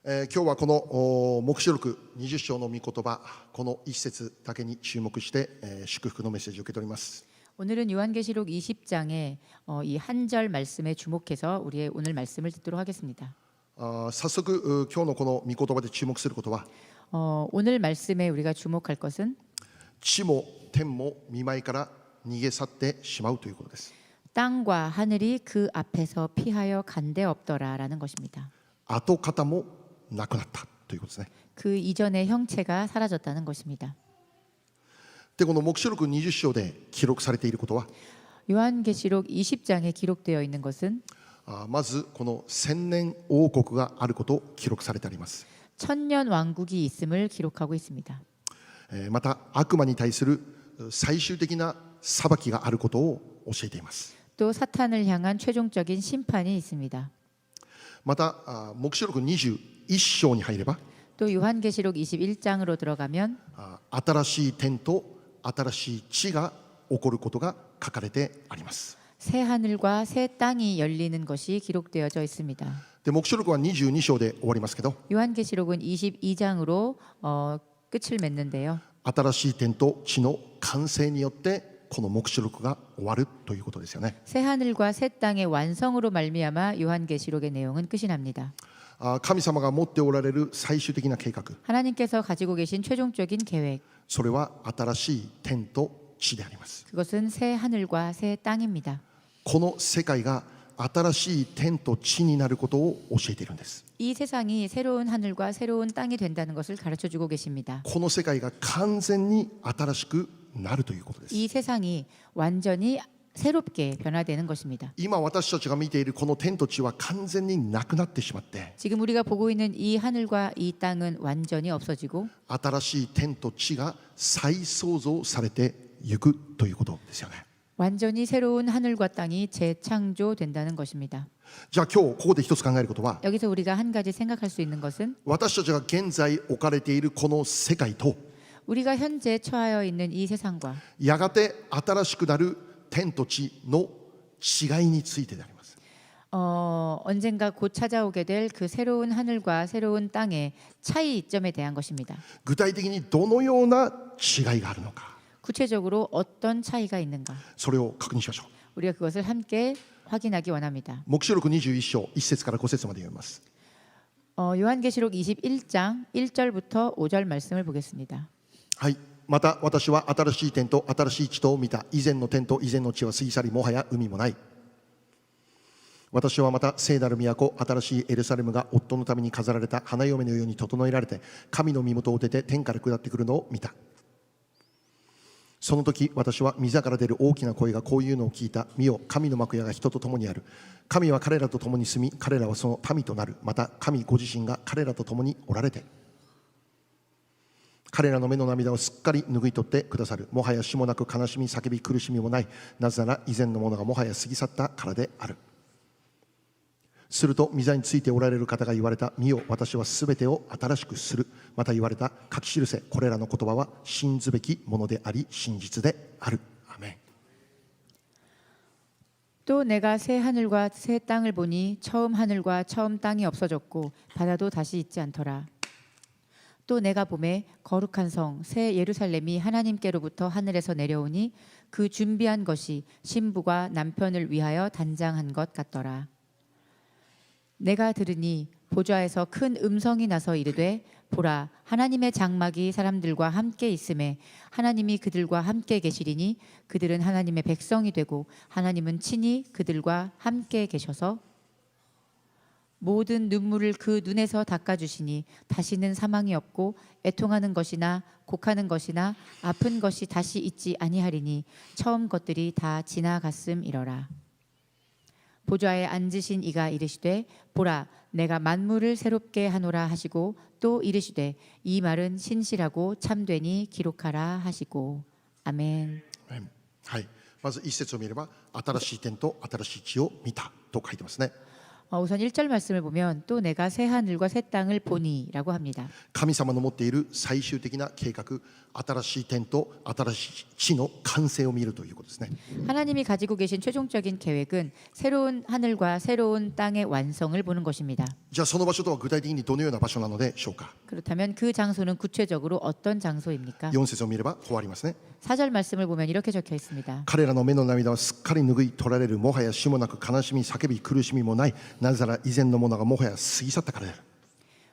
今日はこの黙示録20章の御言葉、この一節だけに注目して、祝福のメッセージを受け取ります。 오늘은 요한계시록 20장의 이 한 절 말씀에 주목해서 우리의 오늘 말씀을 듣도록 하겠습니다. 早速今日のこの御言葉で注目することは 오늘 말씀에 우리가 주목할 것은 地も天も御前から逃げ去ってしまうということです。 땅과 하늘이 그 앞에서 피하여 간데 없더라라는 것입니다. 跡形もなくなったということですね。 그 이전의 형체가 사라졌다는 것입니다. でこの黙示録20章で記録されていることは 요한계시록 20장에 기록되어 있는 것은 まずこの千年王国があることを記録されてあります。 천년 왕국이 있음을 기록하고 있습니다. また悪魔に対する最終的な裁きがあることを教えています。 또 사탄을 향한 최종적인 심판이 있습니다. また黙示録21章に入れば 또 요한계시록 21장으로 들어가면 新しい天と新しい地が起こることが書かれてあります。 새 하늘과 새 땅이 열리는 것이 기록되어져 있습니다. で黙示録は22章で終わりますけど 요한계시록은 22장으로 끝을 맺는데요. 新しい天と地の完成によってこの黙示録が終わるということですよね。 새 하늘과 새 땅의 완성으로 말미암아 요한계시록의 내용은 끝이 납니다. 神様が持っておられる最終的な計画 하나님께서 가지고 계신 최종적인 계획, それは新しい天と地であります。 그것은 새 하늘과 새 땅입니다. この世界が新しい天と地になることを教えているんです。 이 세상이 새로운 하늘과 새로운 땅이 된다는 것을 가르쳐주고 계십니다. この世界が完全に新しくなるということです。 이 세상이 완전히 새롭게 변화되는 것입니다. 今私たちが見ているこの天と地は完全になくなってしまって 지금 우리가 보고 있는 이 하늘과 이 땅은 완전히 없어지고 新しい天と地が再創造されていくということですよね。 완전히 새로운 하늘과 땅이 재창조된다는 것입니다. じゃあ今日ここで一つ考えることは 여기서 우리가 한 가지 생각할 수 있는 것은 私たちが現在置かれているこの世界と 우리가 현재 처하여 있는 이 세상과 やがて新しくなる天と地の違いについてであります。 언젠가 곧 찾아오게 될 그 새로운 하늘과 새로운 땅의 차이점에 대한 것입니다. 具体的にどのような違いがあるのか 구체적으로 어떤 차이가 있는가? それを確認しましょう。 우리가 그것을 함께 확인하기 원합니다. 黙示録21章1節から5節まで読みます。 요한계시록 21장 1절부터 5절 말씀을 보겠습니다. はい。また私は新しい天と新しい地とを見た。以前の天と以前の地は過ぎ去り、もはや海もない。私はまた聖なる都、新しいエルサレムが夫のために飾られた花嫁のように整えられて、神の身元を出て天から下ってくるのを見た。その時私は御座から出る大きな声がこういうのを聞いた。見よ、神の幕屋が人と共にある。神は彼らと共に住み、彼らはその民となる。また神ご自身が彼らと共におられて、彼らの目の涙をすっかり拭い取ってくださる。もはや死もなく悲しみ叫び苦しみもない。なぜなら以前のものがもはや過ぎ去ったからである。すると御座についておられる方が言われた。見よ、私はすべてを新しくする。また言われた。書き記せ、これらの言葉は信ずべきものであり真実である。アメン。 또 내가 새 하늘과 새 땅을 보니 처음 하늘과 처음 땅이 없어졌고 바다도 다시 있지 않더라. 또 내가 보매 거룩한 성 새 예루살렘이 하나님께로부터 하늘에서 내려오니 그 준비한 것이 신부가 남편을 위하여 단장한 것 같더라. 내가 들으니 보좌에서 큰 음성이 나서 이르되 보라, 하나님의 장막이 사람들과 함께 있음에 하나님이 그들과 함께 계시리니 그들은 하나님의 백성이 되고 하나님은 친히 그들과 함께 계셔서 모든 눈물을 그 눈에서 닦아주시니 다시는 사망이 없고 애통하는 것이나 곡하는 것이나 아픈 것이 다시 있지 아니하리니 처음 것들이 다 지나갔음이러라. 보좌에 앉으신 이가 이르시되 보라, 내가 만물을 새롭게 하노라 하시고 또 이르시되 이 말은 신실하고 참되니 기록하라 하시고. 아멘. はい。まず一節を見れば新しい天と新しい地を見たと書いてますね。 우선 1절 말씀을 보면 또 내가 새 하늘과 새 땅을 보니라고 합니다. 神様の持っている最終的な計画、新しい天と新しい地の完成を見るということですね。 하나님이 가지고 계신 최종적인 계획은 새로운 하늘과 새로운 땅의 완성을 보는 것입니다. じゃあその場所とは具体的にどのような場所なのでしょうか。 그렇다면 그 장소는 구체적으로 어떤 장소입니까? 4節を見ればこうありますね。 4절 말씀을 보면 이렇게 적혀 있습니다. 彼らの目の涙はすっかり拭い取られる。もはや死もなく悲しみ叫び苦しみもない。なぜなら以前のものがもはや過ぎ去ったからである。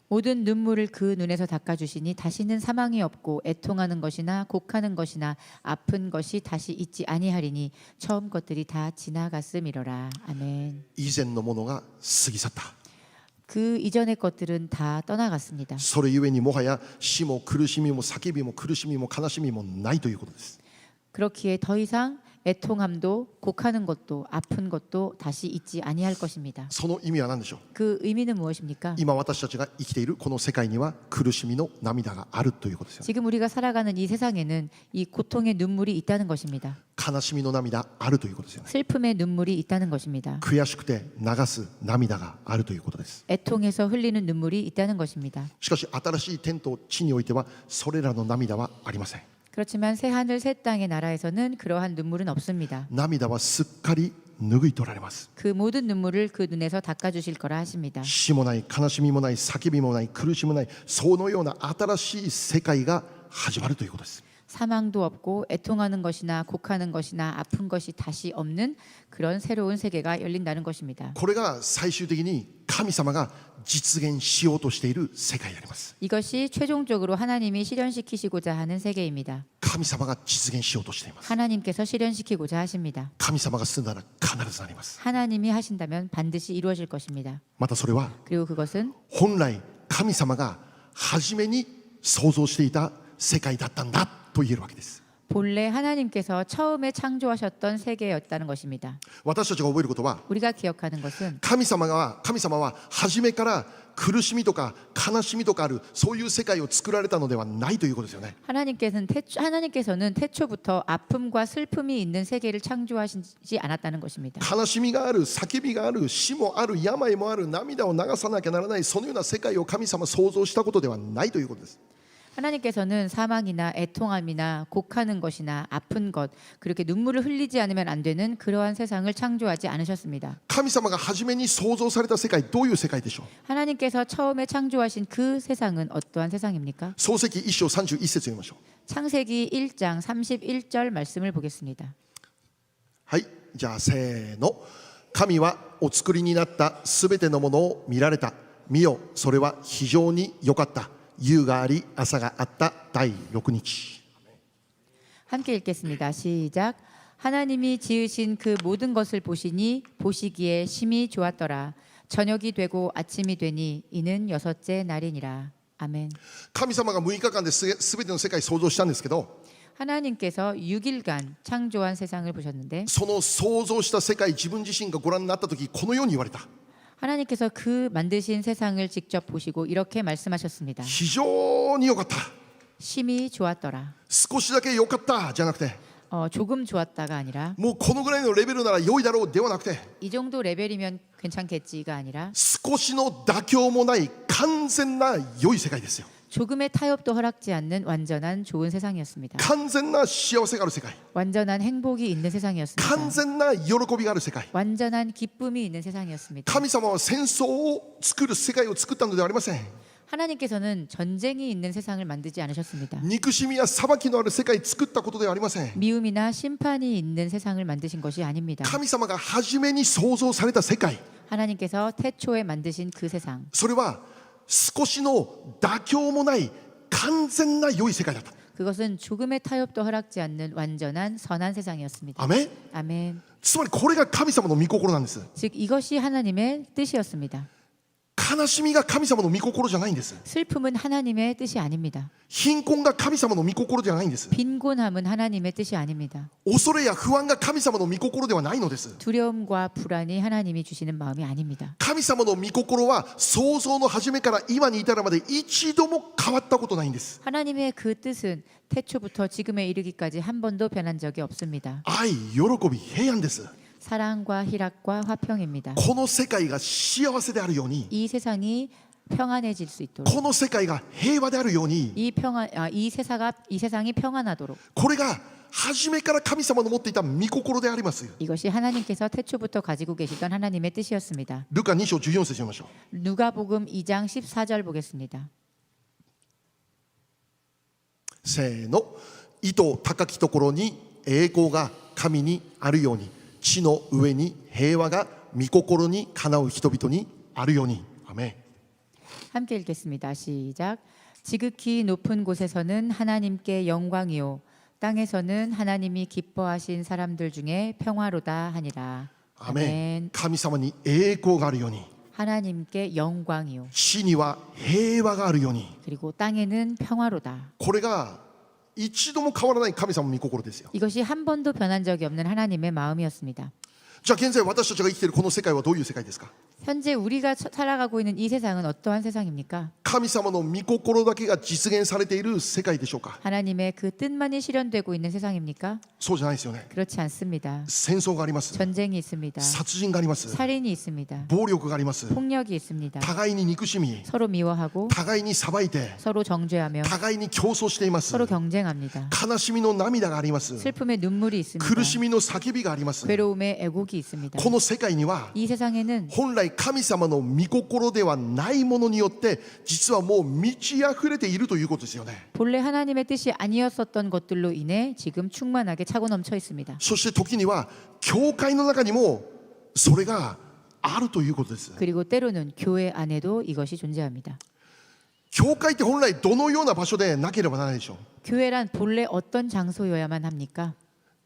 모든 눈물을 그 눈에서 닦아주시니 다시는 사망이 없고 애통하는 것이나 곡하는 것이나 아픈 것이 다시 있지 아니하리니 처음 것들이 다 지나갔음이로라. 아멘. 以前のものが過ぎ去った。 그 이전의 것들은 다 떠나갔습니다. それゆえにもはや死も苦しみも叫びも苦しみも悲しみもないということです。 그렇기에 더 이상 애통함도 곡하는 것도 아픈 것도 다시 있지 아니할 것입니다. その意味は何でしょう。 그 의미는 무엇입니까? 今私たちが生きているこの世界には苦しみの涙があるということですよね。 지금 우리가 살아가는 이 세상에는 이 고통의 눈물이 있다는 것입니다. 悲しみの涙あるということですよね。 슬픔의 눈물이 있다는 것입니다. 悔しくて流す涙があるということです。 애통해서 흘리는 눈물이 있다는 것입니다. しかし新しい天と地においてはそれらの涙はありません。 그렇지만 새 하늘 새 땅의 나라에서는 그러한 눈물은 없습니다. 涙はすっかり拭い取られます。 그 모든 눈물을 그 눈에서 닦아주실 거라 하십니다. 死もない悲しみもない叫びもない苦しみもないそのような新しい世界が始まるということです。 사망도 없고 애통하는 것이나 곡하는 것이나 아픈 것이 다시 없는 그런 새로운 세계가 열린다는 것입니다. これが最終的に神様が実現しようとしている世界であります。 이것이 최종적으로 하나님이 실현시키시고자 하는 세계입니다. 神様が実現しようとしています。 하나님께서 실현시키고자 하십니다. 神様がするなら必ずなります。 하나님이 하신다면 반드시 이루어질 것입니다. またそれは 그리고 그것은 本来神様が初めに創造していた世界だったんだと言えるわけです。 본래 하나님께서 처음에 창조하셨던 세계였다는 것입니다. 私たちが覚えることは 우리가 기억하는 것은 神様は初めから苦しみとか悲しみとかあるそういう世界を作られたのではないということですよね。 하나님께서는 태초부터 아픔과 슬픔이 있는 세계를 창조하시지 않았다는 것입니다. 悲しみがある叫びがある死もある病もある涙を流さなきゃならないそのような世界を神様は創造したことではないということです。 하나님께서는 사망이나 애통함이나 곡하는 것이나 아픈 것 그렇게 눈물을 흘리지 않으면 안 되는 그러한 세상을 창조하지 않으셨습니다. 神様が初めに創造された世界どういう世界でしょう。 하나님께서 처음에 창조하신 그 세상은 어떠한 세상입니까? 創世記1章31節読みましょう。 창세기 1장 31절 말씀을 보겠습니다. はい、じゃあせーの。神はお作りになったすべてのものを見られた。見よ、それは非常に良かった。夕があり朝があった第6日。 함께 읽겠습니다. 시작. 하나님이 지으신 그 모든 것을 보시니 보시기에 심히 좋았더라. 저녁이 되고 아침이 되니 이는 여섯째 날이니라. 아멘. 神様が6日間ですべての世界を創造したんですけど、 하나님께서 6일간 창조한 세상을 보셨는데 その創造した世界自分自身がご覧になった時このように言われた。 하나님께서 그 만드신 세상을 직접 보시고 이렇게 말씀하셨습니다. 非常に良かった。 심히 좋았더라. 少しだけ良かったじゃなくて、 조금 좋았다가 아니라 もうこのぐらいのレベルなら良いだろうではなくて、 이 정도 레벨이면 괜찮겠지가 아니라 少しの妥協もない完全な良い世界ですよ。 조금의 타협도 허락지 않는 완전한 좋은 세상이었습니다. 完全な幸せがある世界、 완전한 행복이 있는 세상이었습니다. 完全な喜びがある世界。 완전한 기쁨이 있는 세상이었습니다. 神様は戦争を作る世界を作ったのではありません。 하나님께서는 전쟁이 있는 세상을 만들지 않으셨습니다. 憎しみや裁きのある世界を作ったことではありません。 미움이나 심판이 있는 세상을 만드신 것이 아닙니다. 神様が初めに創造された世界、 하나님께서 태초에 만드신 그 세상, それは少しの妥協もない完全な良い世界だった。 그것은 조금의 타협도 허락지 않는 완전한 선한 세상이었습니다. アメン。 아멘. つまりこれが神様の御心なんです。 즉 이것이 하나님의 뜻이었습니다. 悲しみが神様の御心じゃないんです。 슬픔은 하나님의 뜻이 아닙니다. 貧困が神様の御心じゃないんです。 빈곤함은 하나님의 뜻이 아닙니다. 恐れや不安が神様の御心ではないのです。 두려움과 불안이 하나님이 주시는 마음이 아닙니다. 神様の御心は創造の初めから今に至るまで一度も変わったことないんです。 하나님의 그 뜻은 태초부터 지금에 이르기까지 한 번도 변한 적이 없습니다. 愛、喜び、平安です。 사랑과 희락과 화평입니다. この世界が幸せであるように、 이 세상이 평안해질 수 있도록, この世界が平和であるように、 이 세상이 평안하도록, これが初めから神様の持っていた御心であります。 이것이 하나님께서 태초부터 가지고 계시던 하나님의 뜻이었습니다. ルカ2章14節読みましょう。 누가복음 2장 14절 보겠습니다. せーの。意図高きところに栄光が神にあるように、地の上に平和が御心にかなう人々にあるように。アメン。 함께 읽겠습니다. 시작. 지극히 높은 곳에서는 하나님께 영광이요, 땅에서는 하나님이 기뻐하신 사람들 중에 평화로다 하니라. アメン。神様に栄光があるように、 하나님께 영광이요, 地には平和があるように。 그리고 땅에는 평화로다. これが一度も変わらない神様の御心ですよ。 이것이 한 번도 변한 적이 없는 하나님의 마음이었습니다. じゃあ現在私たちが生きているこの世界はどういう世界ですか？ 현재 우리가 살아가고 있는 이 세상은 어떠한 세상입니까? 神様の御心だけが実現されている世界でしょうか？ 하나님의 그 뜻만이 실현되고 있는 세상입니까? そうじゃないですよね。 그렇지 않습니다. 戦争があります。 전쟁이 있습니다. 殺人があります。 살인이 있습니다. 暴力があります。 폭력이 있습니다. 互いに憎しみ、 서로 미워하고 互いに裁いて、 서로 정죄하며 互いに競争しています。 서로 경쟁합니다. 悲しみの涙があります。 슬픔의 눈물이 있습니다. 苦しみの叫びがあります。 괴로움의 애곡이 있습니다. この世界には 이 세상에는 本来神様の御心ではないものによって実はもう満ち溢れているということですよね。 본래 하나님의 뜻이 아니었었던 것들로 인해 지금 충만하게 차고 넘쳐 있습니다. そして時には教会の中にもそれがあるということです。 그리고 때로는 교회 안에도 이것이 존재합니다. 教会って本来どのような場所でなければならないでしょう。 교회란 본래 어떤 장소여야만 합니까?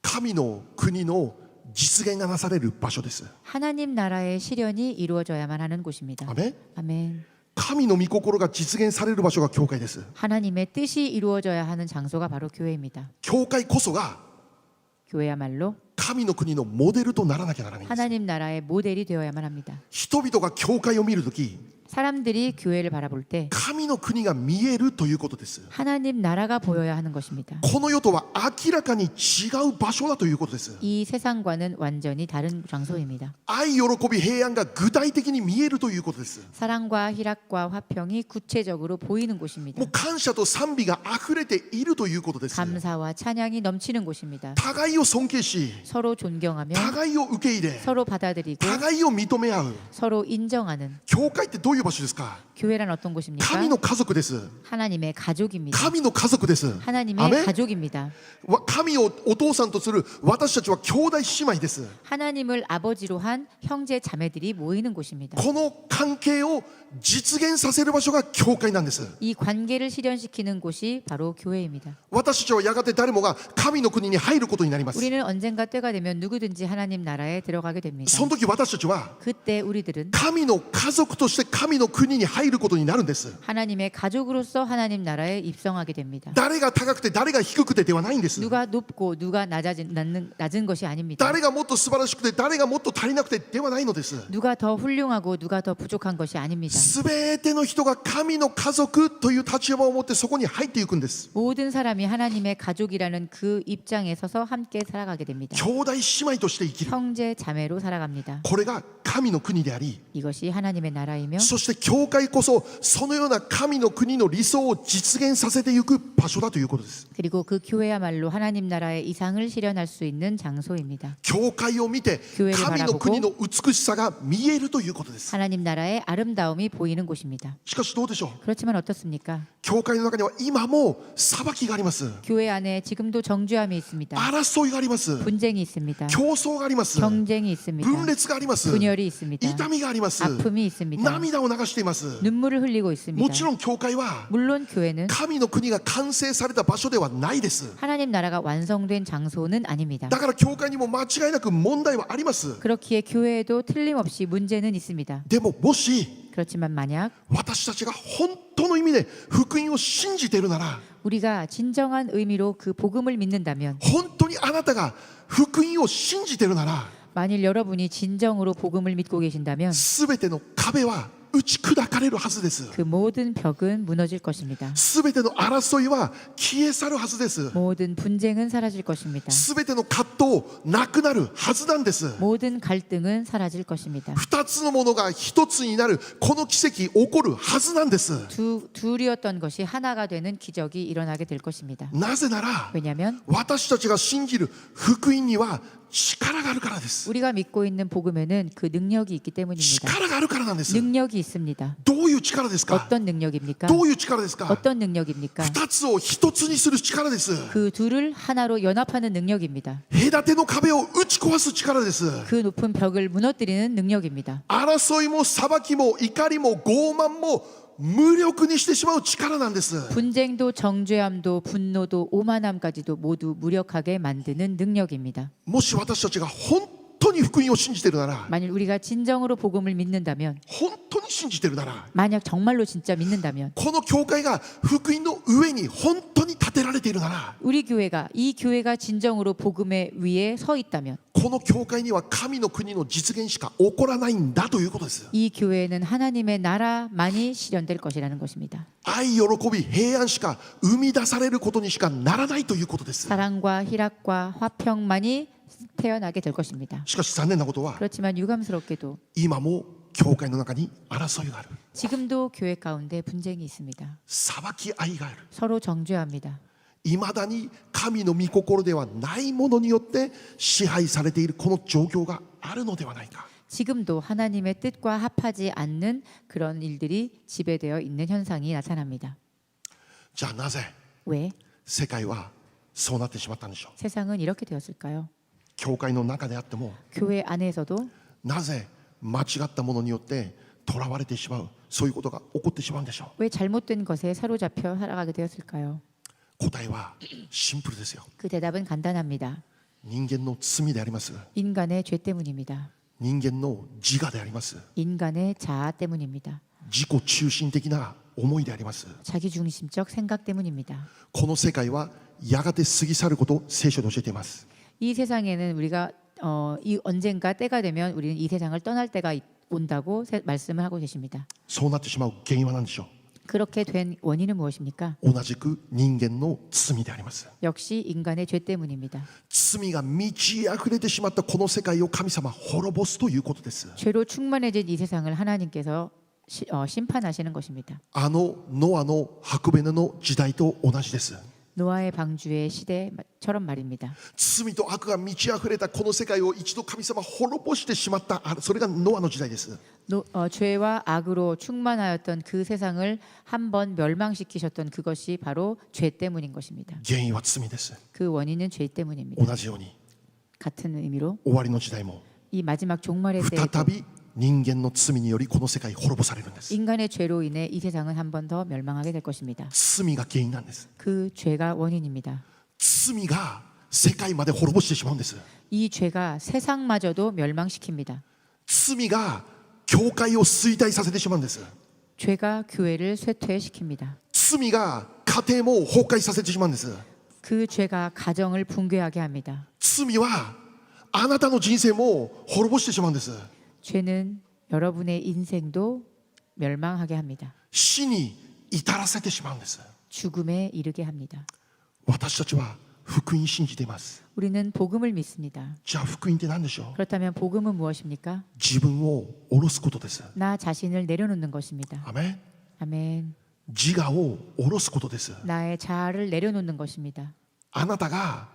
神の国の実現がなされる場所です。 하나님 나라의 실현이 이루어져야만 하는 곳입니다. アメン。 아멘. 神の御心が実現される場所が教会です。 하나님의 뜻이 이루어져야 하는 장소가 바로 교회입니다. 教会こそが 교회야말로 神の国のモデルとならなきゃならないんです。 하나님 나라의 모델이 되어야만 합니다. 人々が教会を見るとき、 사람들이 교회를 바라볼 때 神の国が見えるということです。 하나님 나라가 보여야 하는 것입니다. この世とは明らかに違う場所だということです。 이 세상과는 완전히 다른 장소입니다. 愛、喜び、平安が具体的に見えるということです。 사랑과 희락과 화평이 구체적으로 보이는 곳입니다. もう感謝と賛美が溢れているということです。 감사와 찬양이 넘치는 곳입니다. 互いを尊敬し、 서로 존경하며 互いを受け入れ、 서로 받아들이고 互いを認め合う。 서로 인정하는 教会ってどういう場所ですか？ 교회란 어떤 곳입니까? 神の家族です。 하나님의 가족입니다. 神の家族です。 하나님의 アメン。 가족입니다. 神をお父さんとする私たちは兄弟姉妹です。 하나님을 아버지로 한 형제 자매들이 모이는 곳입니다. この関係を実現させる場所が教会なんです。 이 관계를 실현시키는 곳이 바로 교회입니다. 私たちはやがて誰もが神の国に入ることになります。 우리는 언젠가 때가 되면 누구든지 하나님 나라에 들어가게 됩니다. その時私たちは 그때 우리들은 神の家族として神の国に入ることになるんです。 하나님의 가족으로서 하나님 나라에 입성하게 됩니다. 誰が高くて誰が低くてではないんです。 누가 높고 누가 낮은 것이 아닙니다. 誰がもっと素晴らしくて誰がもっと足りなくてではないのです。 누가 더 훌륭하고 누가 더 부족한 것이 아닙니다. すべての人が神の家族という立場を持ってそこに入っていくんです。 모든 사람이 하나님의 가족이라는 그 입장에 서서 함께 살아가게 됩니다. 兄弟姉妹として生きる。 형제 자매로 살아갑니다. これが神の国であり、 이것이 하나님의 나라이며 そして教会こそそのような神の国の理想を実現させていく場所だということです。 그리고 그 교회야말로 하나님 나라의 이상을 실현할 수 있는 장소입니다. 教会を見て神の国の美しさが見えるということです。 하나님 나라의 아름다움이 보이는 곳입니다. しかしどうでしょう。 그렇지만 어떻습니까? 教会の中には今も裁きがあります。 교회 안에 지금도 정죄함이 있습니다. 争いがあります。 분쟁이 있습니다. 競争があります。 경쟁이 있습니다. 分裂があります。 분열이 있습니다. 痛みがあります。 아픔이 있습니다. 涙を流しています。 눈물을 흘리고 있습니다. もちろん教会は 물론 교회는 神の国が完成された場所ではないです。 하나님 나라가 완성된 장소는 아닙니다. だから教会にも間違いなく問題はあります。 그렇기에 교회에도 틀림없이 문제는 있습니다. でももし 그렇지만 만약 私たちが本当の意味で福音を信じているなら、 우리가 진정한 의미로 그 복음을 믿는다면, 本当にあなたが福音を信じているなら、 만일 여러분이 진정으로 복음을 믿고 계신다면 すべての壁は打ち砕かれるはずです。 그 모든 벽은 무너질 것입니다. すべての争いは消え去るはずです。 모든 분쟁은 사라질 것입니다. すべての葛藤なくなるはずなんです。 모든 갈등은 사라질 것입니다. 二つのものが一つになるこの奇跡起こるはずなんです。 둘이었던 것이 하나가 되는 기적이 일어나게 될 것입니다. なぜなら 왜냐하면 私たちが信じる福音には力があるからです。 우리가 믿고 있는 복음에는 그 능력이 있기 때문입니다. 力があるからなんです。 능력이 있습니다. どういう力ですか？ 어떤 능력입니까? どういう力ですか？ 어떤 능력입니까? 二つを一つにする力です。 그 둘을 하나로 연합하는 능력입니다. 隔ての壁を打ち壊す力です。 그 높은 벽을 무너뜨리는 능력입니다. 争いも裁きも怒りも傲慢も無力にしてしまう力なんです。 분쟁도 정죄함도 분노도 오만함까지도 모두 무력하게 만드는 능력입니다. もし私たちが本当に福音を信じているなら、 만일 우리가 진정으로 복음을 믿는다면, 本当に信じているなら、 만약 정말로 진짜 믿는다면 この教会が福音の上に本当に立てられているなら、 우리 교회가 이 교회가 진정으로 복음의 위에 서 있다면 この教会には神の国の実現しか起こらないんだということです。 이 교회는 하나님의 나라만이 실현될 것이라는 것입니다. 愛、喜び、平安しか生み出されることにしかならないということです。 사랑과 희락과 화평만이 태어나게 될 것입니다. しかし残念なことは 그렇지만 유감스럽게도 今も教会の中に争いがある。 지금도 교회 가운데 분쟁이 있습니다. 裁き合いがある。 서로 정죄합니다. いまだに神の御心ではないものによって支配されているこの状況があるのではないか。 지금도 하나님의 뜻과 합하지 않는 그런 일들이 지배되어 있는 현상이 나타납니다. じゃあなぜ 왜 世界はそうなってしまったんでしょう。 세상은 이렇게 되었을까요? 教会の中であっても 교회 안에서도 なぜ間違ったものによって囚われてしまう、そういうことが起こってしまうんでしょう。 왜 잘못된 것에 사로잡혀 살아가게 되었을까요? 答えはシンプルですよ。 그 대답은 간단합니다. 人間の罪であります。 인간의 죄 때문입니다. 人間の自我であります。 인간의 자아 때문입니다. 自己中心的な思いであります。 자기중심적 생각 때문입니다. この世界はやがて過ぎ去ることを聖書で教えています。 이 세상에는 우리가 이 언젠가 때가 되면 우리는 이 세상을 떠날 때가 온다고 말씀을 하고 계십니다. そうなってしまう原因は何でしょ 그렇게 된 원인은 무엇입니까? う。同じく人間の罪であります。 역시 인간의 죄 때문입니다. 罪が満ち溢れてしまったこの世界を神様は滅ぼすということです。 죄로 충만해진 이 세상을 하나님께서 심판하시는 것입니다. あのノアの箱舟の時代と同じです。 노아의 방주의 시대처럼 말입니다. 罪と悪が満ち溢れたこの世界を一度神様は滅ぼしてしまった、それがノアの時代です。 죄와 악으로 충만하였던 그 세상을 한번 멸망시키셨던 그것이 바로 죄 때문인 것입니다. 原因は罪です。 그 원인은 죄 때문입니다. 同じように 같은 의미로 終わりの時代も 이 마지막 종말의 때에 再び人間の罪によりこの世界滅ぼされるんです。 인간의 죄로 인해 이 세상은 한 번 더 멸망하게 될 것입니다. 罪が原因なんです。 그 죄가 원인입니다. 罪が世界まで滅ぼしてしまうんです。 이 죄가 세상마저도 멸망시킵니다. 罪が教会を衰退させてしまうんです。 죄가 교회를 쇠퇴시킵니다. 罪が家庭も崩壊させてしまうんです。 그 죄가 가정을 붕괴하게 합니다. 罪はあなたの人生も滅ぼしてしまうんです。 죄는 여러분의 인생도 멸망하게 합니다. 死に至らせてしまうんです。 죽음에 이르게 합니다. 私たちは福音信じています。 우리는 복음을 믿습니다. じゃあ福音って何でしょう。 그렇다면 복음은 무엇입니까? 自分を下ろすことです。 나 자신을 내려놓는 것입니다. アメン。 아멘. 自我を下ろすことです。 나의 자아를 내려놓는 것입니다. あなたが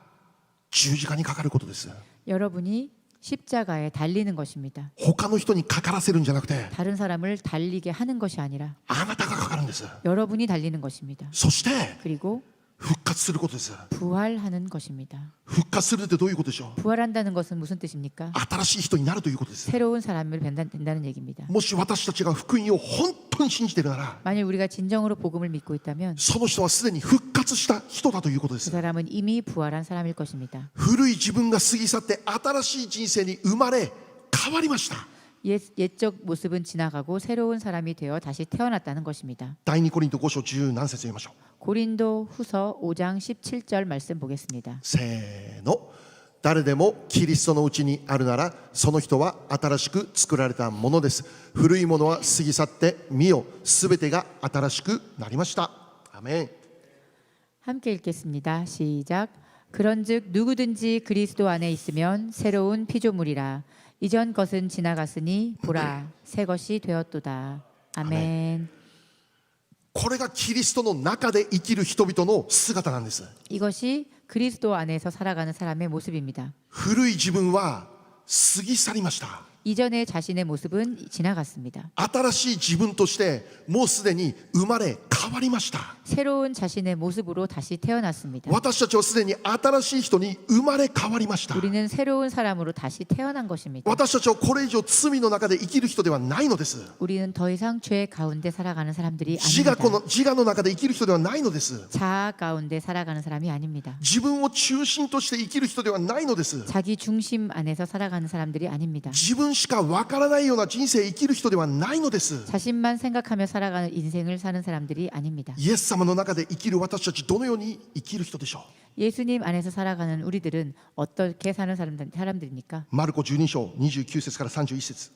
十字架にかかることです。 여러분이 십자가에 달리는 것입니다. 他の人にかからせるんじゃなくて 다른 사람을 달리게 하는 것이 아니라 あなたがかかるんです。 여러분이 달리는 것입니다. そして 그리고 復活することです。 부활하는 것입니다. 復活するってどういうことでしょう。 부활한다는 것은 무슨 뜻입니까? 新しい人になるということです。 새로운 사람을 된다는 얘기입니다. もし私たちが福音を本当に信じているなら 만일 우리가 진정으로 복음을 믿고 있다면 その人はすでに復活した人だということで 그 す。 사람은 이미 부활한 사람일 것입니다. 古い自分が過ぎ去って新しい人生に生まれ変わりました。 옛적 모습은 지나가고 새로운 사람이 되어 다시 태어났다는 것입니다. 第2コリント5章10何節読みましょう。 고린도 후서 5장 17절 말씀 보겠습니다. せーの。誰でもキリストのうちにあるなら、その人は新しく作られたものです。古いものは過ぎ去って見よ、すべてが新しくなりました。アメン。 함께 읽겠습니다. 시작. 그런즉 누구든지 그리스도 안에 있으면 새로운 피조물이라. 이전 것은 지나갔으니 보라 새 것이 되었도다. 아멘. これがキリストの中で生きる人々の姿なんです。 이것이 그리스도 안에서 살아가는 사람의 모습입니다. 古い自分は過ぎ去りました。 이전의 자신의 모습은 지나갔습니다. 新しい自分としてもうすでに生まれ変わりました。 새로운 자신의 모습으로 다시 태어났습니다. 私たちはすでに新しい人に生まれ変わりました。 우리는 새로운 사람으로 다시 태어난 것입니다. 私たちはこれ以上罪の中で生きる人ではないのです。 우리는 더 이상 죄 가운데 살아가는 사람들이 自 아닙니다. 我の中で生きる人ではないのです。 자아 가운데 살아가는 사람이 아닙니다. 自分を中心として生きる人ではないのです。 자기 중심 안에서 살아가는 사람들이 아닙니다. 自分しかわからないような人生を生きる人ではないのです。 자신만 생각하며 살아가는 인생을 사는 사람들이 아닙니다. イエス様の中で生きる私たち、どのように生きる人でしょ 예수님 안에서 살아가는 우리들은 어떻게 사는 사람들입니까? う。マルコ12章29節から31節。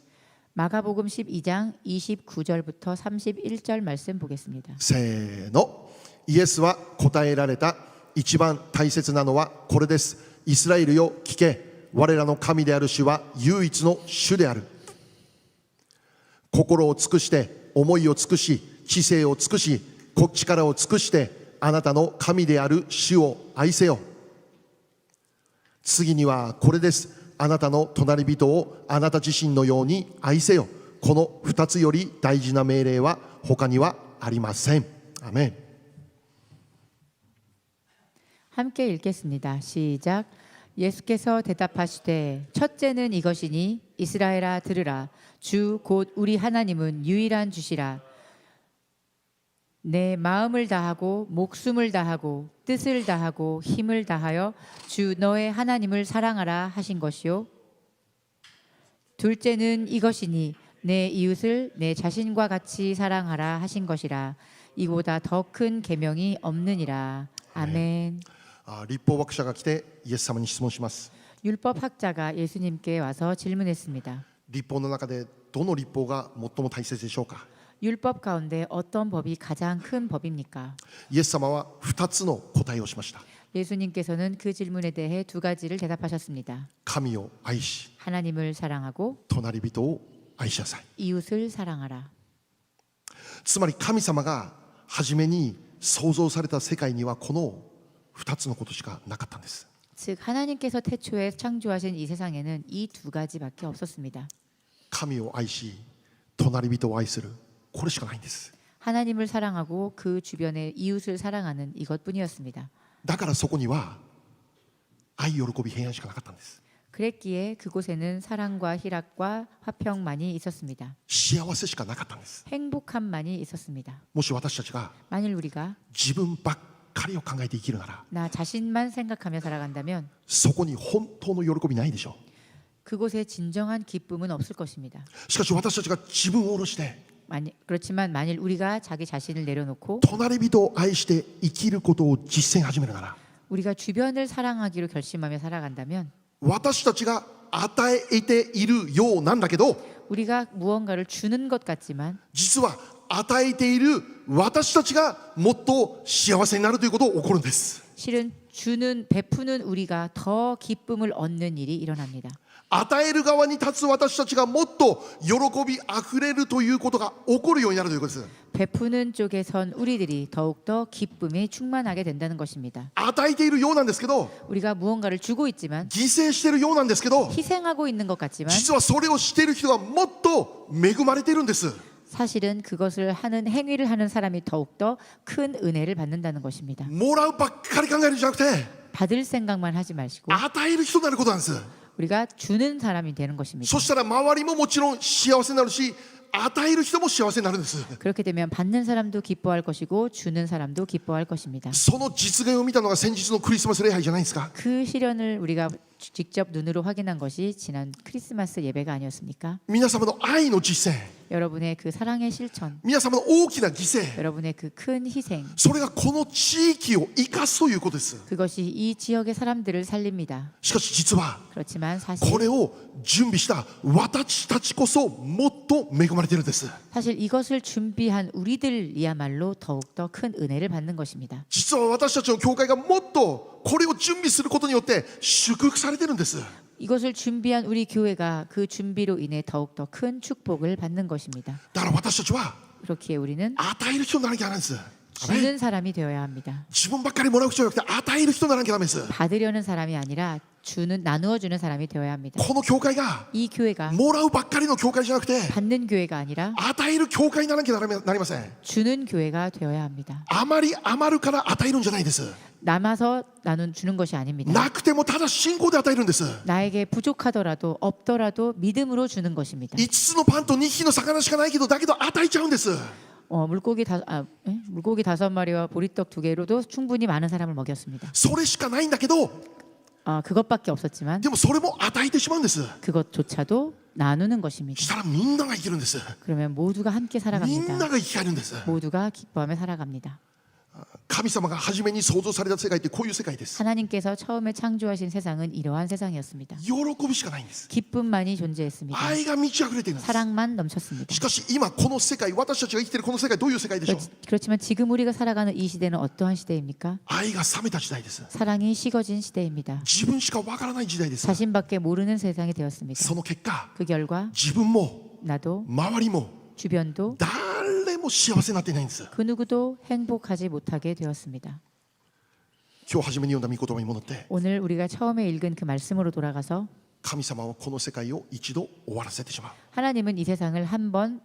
마가복음 12장 29절부터 31절 말씀 보겠습니다. せーの。イエスは答えられた。一番大切なのはこれです。イスラエルよ、聞け。我らの神である主は唯一の主である。心を尽くして思いを尽くし知性を尽くし力を尽くしてあなたの神である主を愛せよ。次にはこれです。あなたの隣人をあなた自身のように愛せよ。この2つより大事な命令は他にはありません。アメン。 함께 읽겠습니다. 시작. 예수께서 대답하시되 첫째는 이것이니 이스라엘아 들으라. 주 곧 우리 하나님은 유일한 주시라. 내 마음을 다하고 목숨을 다하고 뜻을 다하고 힘을 다하여 주 너의 하나님을 사랑하라 하신 것이요. 둘째는 이것이니 내 이웃을 내 자신과 같이 사랑하라 하신 것이라. 이보다 더 큰 계명이 없느니라. 아멘. 立法学者が来てイエス様に質問します。 율법학자가 예수님께 와서 질문했습니다. 立法の中でどの立法が最も大切でしょうか。 율법 가운데 어떤 법이 가장 큰 법입니까? イエス様は2つの答えをしました。 예수님께서는 그 질문에 대해 두 가지를 대답하셨습니다. 神を愛し 하나님을 사랑하고 隣人を愛しなさい。 이웃을 사랑하라. つまり神様が初めに創造された世界にはこの2つのことしかなかったんです。 즉 하나님께서 태초에 창조하신 이 세상에는 이 두 가지밖에 없었습니다. 神を愛し隣人を愛する、これしかないんです。 하나님을 사랑하고 그 주변의 이웃을 사랑하는 이것뿐이었습니다. だからそこには愛、喜び、平安しかなかったんです。 그랬기에 그곳에는 사랑과 희락과 화평만이 있었습니다. 幸せしかなかったんです。 행복함만이 있었습니다. もし私たちが 만일 우리가 自分ばっかりを考えて生きるなら、 나 자신만 생각하며 살아간다면 そこに本当の喜びないでしょ 그곳에 진정한 기쁨은 없을 것입니다. う。しかし私たちが自分を下ろして그렇지만 만일 우리가 자기 자신을 내려놓고 隣人を愛して生きることを実践始めるなら、 우리가 주변을 사랑하기로 결심하며 살아간다면 私たちが与えているようなんだけど、 우리가 무언가를 주는 것 같지만 実は与えている私たちがもっと幸せになるということが起こるんです。 실은 베푸는 우리가 더 기쁨을 얻는 일이 일어납니다. 与える側に立つ私たちがもっと喜びあふれるということが起こるようになるということです。 베푸는 쪽에 선 우리들이 더욱더 기쁨에 충만하게 된다는 것입니다. 与えているようなんですけど、 우리가 무언가를 주고 있지만 犠牲しているようなんですけど、 희생하고 있는 것 같지만 実はそれをしている人がもっと恵まれているんです。 사실은 그것을 하는 행위를 하는 사람이 더욱더 큰 은혜를 받는다는 것입니다. もらうばっかり考えるんじゃなくて、 받을 생각만 하지 마시고 与える人になることなんです。 우리가 주는 사람이 되는 것입니다. そしたら周りももちろん幸せになるし、与える人も幸せになるんです。 그렇게 되면 받는 사람도 기뻐할 것이고 주는 사람도 기뻐할 것입니다. その実現を見たのが先日のクリスマス礼拝じゃないですか。 그 실현을 우리가 직접 눈으로 확인한 것이 지난 크리스마스 예배가 아니었습니까? 皆様の愛の実践、 여러분의 그 사랑의 실천, 皆様の大きな犠牲、 여러분의 그 큰 희생, それがこの地域を生かすということです。 그것이 이 지역의 사람들을 살립니다. しかし実は 그렇지만 사실 これを準備した私たちこそもっと恵まれているんです。 사실 이것을 준비한 우리들이야말로 더욱더 큰 은혜를 받는 것입니다. 実は私たちの教会がもっとこれを準備することによって祝福されているんです。 이것을 준비한 우리 교회가 그 준비로 인해 더욱더 큰 축복을 받는 것입니다. だから私たちは 그렇기에 우리는 与える人にならなきゃならないんです。 주는 사람이 되어야 합니다. 自分ばっかりもらう人じゃなくて与える人にならなきゃダメです。 받으려는 사람이 아니라 나누어 주는 사람이 되어야 합니다. この教会が 이 교회가 もらうばっかりの教会じゃなくて 받는 교회가 아니라 与える教会にならなきゃなりません。 주는 교회가 되어야 합니다. あまり余るから与えるんじゃないです。 남아서 주는 것이 아닙니다. なくてもただ信仰で与えるんです。 나에게 부족하더라도 없더라도 믿음으로 주는 것입니다. 5つのパンと2匹の魚しかないけどだけど与えちゃうんです。 물고기 5마리와 보리떡 2개로도 충분히 많은 사람을 먹였습니다. それしかないんだけど 그것밖에 없었지만 でもそれも与えてしまうんです。 그것조차도 나누는 것입니다. したらみんなが生きるんです。 그러면 모두가 함께 みん 살아갑니다. なが生き返るんです。 모두가 기뻐하며 살아갑니다. 神様が初めに創造された世界ってこういう世界です。 하나님께서 처음에 창조하신 세상은 이러한 세상이었습니다. 喜びしかないんです。 기쁨만이 존재했습니다. 愛が満ち溢れているんです。 사랑만 넘쳤습니다. しかし今この世界、私たちが生きているこの世界どういう世界でしょう。 그렇지만 지금 우리가 살아가는 이 시대는 어떠한 시대입니까? 愛が冷めた時代です。 사랑이 식어진 시대입니다. 自分しかわからない時代です。 자신밖에 모르는 세상이 되었습니다. その結果、 그 결과 自分も 나도 周りも 주변도 誰も幸せになっていないんです。 그 누구도 행복하지 못하게 되었습니다. 今日初めに読んだ御言葉に戻って、 오늘 우리가 처음에 읽은 그 말씀으로 돌아가서 神様はこの世界を一度終わらせてしまう。 하나님은 이 세상을 한번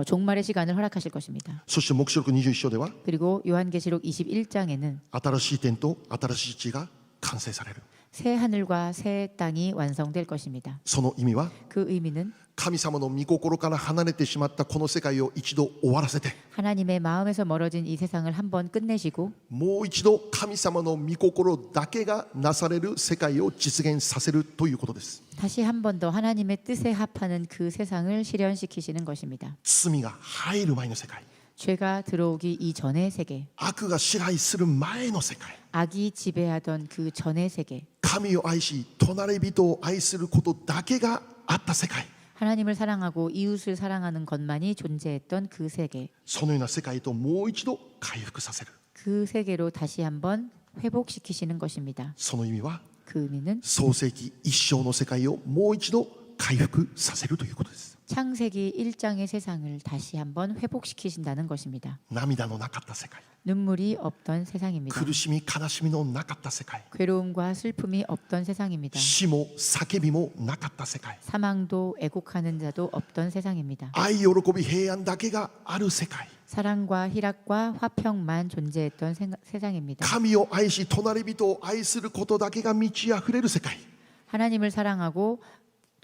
종말의 시간을 허락하실 것입니다. そして黙示録21章では 그리고 요한계시록 21장에는 新しい天と新しい地が完成される。 새 하늘과 새 땅이 완성될 것입니다. その意味は 그 의미는 神様の御心から離れてしまったこの世界を一度終わらせて、 하나님의 마음에서 멀어진 이 세상을 한번 끝내시고 もう一度神様の御心だけがなされる世界を実現させるということです。 다시 한 번 더 하나님의 뜻에 합하는 그 세상을 실현시키시는 것입니다. 罪が入る前の世界、 죄가 들어오기 이전의 세계, 悪が支配する前の世界、 악이 지배하던 그 전의 세계, 神を愛し隣人を愛することだけがあった世界、 하나님을 사랑하고 이웃을 사랑하는 것만이 존재했던 그 세계, そのような世界ともう一度回復させる。 그 세계로 다시 한번 회복시키시는 것입니다. その意味は 그 의미는 創世記一章の世界をもう一度回復させるということです。 창세기 1장의 세상을 다시 한번 회복시키신다는 것입니다. 涙のなかった世界、 눈물이 없던 세상입니다. 苦しみ悲しみのなかった世界、 괴로움과 슬픔이 없던 세상입니다. 死も叫びもなかった世界、 사망도 애곡하는 자도 없던 세상입니다. 愛喜び平安だけがある世界、 사랑과 희락과 화평만 존재했던 세상입니다. 神を愛し隣人を愛することだけが満ち溢れる世界、 하나님을 사랑하고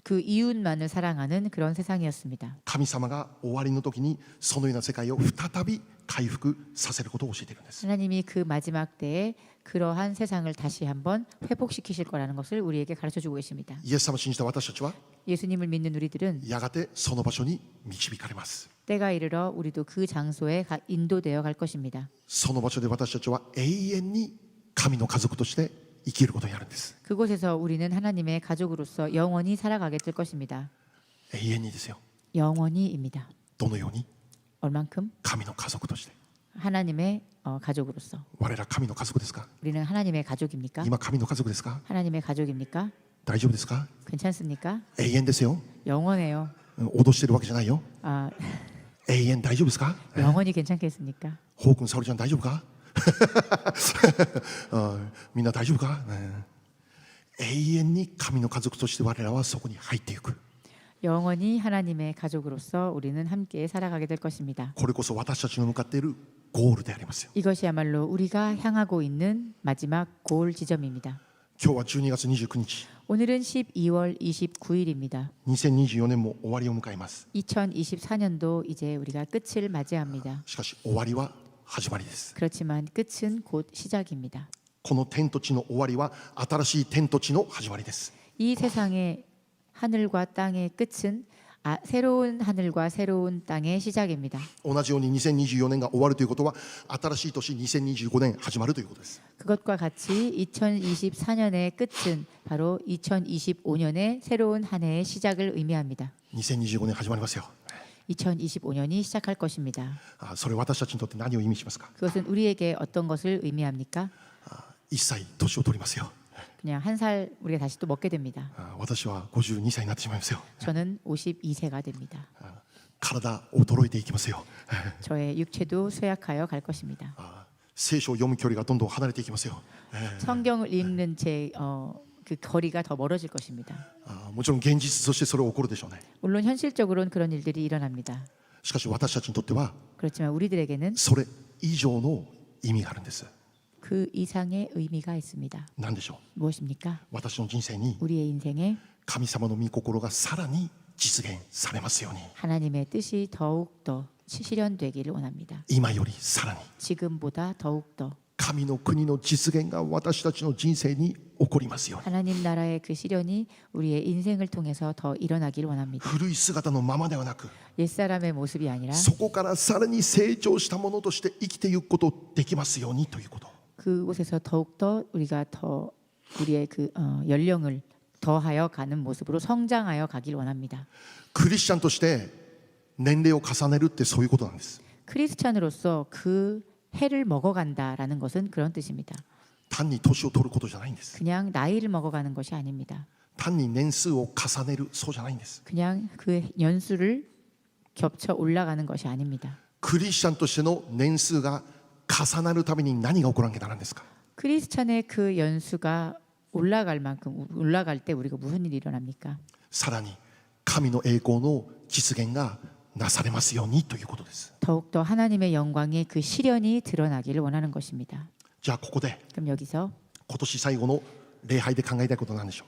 그 이웃만을 사랑하는 그런 세상이었습니다. 神様が終わりの時にそのような世界を再び回復させることを教えているんです。 하나님이 그 마지막 때에 그러한 세상을 다시 한번 회복시키실 거라는 것을 우리에게 가르쳐주고 계십니다. イエス様を信じた私たちは 예수님을 믿는 우리들은 やがてその場所に導かれます。 때가 이르러 우리도 그 장소에 인도되어 갈 것입니다. その場所で私たちは永遠に神の家族として生きることになるんです。 그곳에서 우리는 하나님의 가족으로서 영원히 살아가게 될 것입니다. 永遠にですよ。 영원히입니다. どのように 얼만큼? 神の家族として。 하나님의 가족으로서. 我ら神の家族ですか？ 우리는 하나님의 가족입니까? 今神の家族ですか？ 하나님의 가족입니까? 大丈夫ですか？ 괜찮습니까? 永遠ですよ。 영원해요. 脅してるわけじゃないよ。 아, 永遠大丈夫ですか？ 영원히 괜찮겠습니까? ホウ君、沙織ちゃん大丈夫か？みんな大丈夫か？永遠に神の家族として我らはそこに入っていく。 영원히 하나님의 가족으로서 우리는 함께 살아가게 될 것입니다. これこそ私たちの向かっているゴールでありますよ。 이것이야말로 우리가 향하고 있는 마지막 고을 지점입니다. 今日は12月29日。 오늘은 12월 29일입니다. 2024年も終わりを迎えます。 2024년도 이제 우리가 끝을 맞이합니다. しかし終わりは始まりです。 그렇지만 끝은 곧 시작입니다. この天と地の終わりは新しい天と地の始まりです。 이 세상의 하늘과 땅의 끝은 새로운 하늘과 새로운 땅의 시작입니다. 同じように2024年が終わるということは新しい年2025年始まるということです。 그것과 같이 2024년의 끝은 바로 2025년의 새로운 한 해의 시작을 의미합니다. 2025年始まりますよ。 2025년이 시작할 것입니다. それ私たちにとって何を意味しますか？ 그것은 우리에게 어떤 것을 의미합니까? 一歳年を取りますよ。 그냥 한 살 우리가 다시 또 먹게 됩니다. 私は52歳になってしまいますよ。 저는 52세가 됩니다. 体衰えていきますよ。 저의 육체도 쇠약하여 갈 것입니다. 聖書を読む距離がどんどん離れていきますよ。 성경을 읽는 그 거리가 더 멀어질 것입니다. もちろん現実としてそれは起こるでしょうね。 물론 현실적으로는 그런 일들이 일어납니다. しかし私たちにとっては 그렇지만 우리들에게는 それ以上の意味があるんです。 그 이상의 의미가 있습니다. 何でしょう？ 무엇입니까? 私の人生に 우리의 인생에 神様の御心がさらに実現されますように。 하나님의 뜻이 더욱 더 실현되기를 원합니다. 今よりさらに 지금보다 더욱 더 神の国の実現が私たちの人生に起こりますように。 하나님 나라의 그 실현이 우리의 인생을 통해서 더 일어나기를 원합니다. 古い姿のままではなく 옛사람의 모습이 아니라 そこからさらに成長したものとして生きていくことできますようにということ。 그곳에서 더욱 더 우리가 더 우리의 그 연령을 더하여 가는 모습으로 성장하여 가길 원합니다. クリスチャンとして年齢を重ねるってそういうことなんです。 크리스찬으로서 그 해를 먹어간다라는 것은 그런 뜻입니다. 単に年を取ることじゃないんです。 그냥 나이를 먹어가는 것이 아닙니다. 単に年数を重ねるそうじゃないんです。 그냥 그 연수를 겹쳐 올라가는 것이 아닙니다. クリスチャンとしての年数が重なるために何が起こらなきゃならんですか？ 크리스찬의 그 연수가 올라갈 만큼 올라갈 때 우리가 무슨 일이 일어납니까? さらに神の栄光の実現がなされますようにということです。 더욱더 하나님의 영광의 그 실현이 드러나기를 원하는 것입니다. じゃあここで 그럼 여기서 今年最後の礼拝で考えたいことは何でしょう？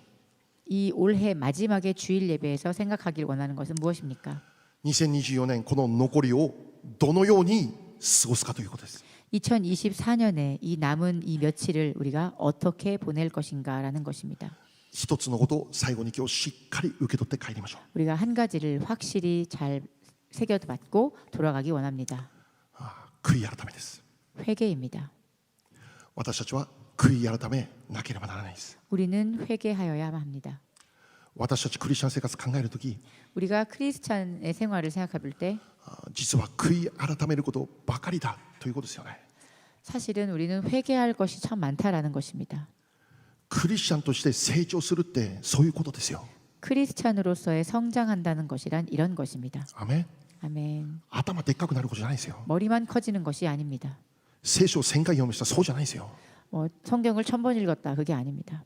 이 올해 마지막의 주일 예배에서 생각하길 원하는 것은 무엇입니까? 2024年この残りをどのように過ごすかということです。 2024년에 이 남은 이 며칠을 우리가 어떻게 보낼 것인가라는 것입니다. 一つのことを最後に今日しっかり受け取って帰りましょう。 우리가 한 가지를 확실히 잘 새겨받고 돌아가기 원합니다. 悔い改めです。 회개입니다. 私たちは悔い改めなければならないです。 우리는 회개하여야만 합니다. 私たちクリスチャン生活考えるとき 우리가 크리스찬의 생활을 생각해 때 実は悔い改めることばかりだということですよね。 사실은 우리는 회개할 것이 참 많다라는 것입니다. クリスチャンとして成長するってそういうことですよ。 크리스찬으로서의 성장한다는 것이란 이런 것입니다. アメン。 아멘. 頭でっかくなることじゃないですよ。 머리만 커지는 것이 아닙니다. 聖書を1000回読む人はそうじゃないですよ。 성경을 1000번 읽었다 그게 아닙니다.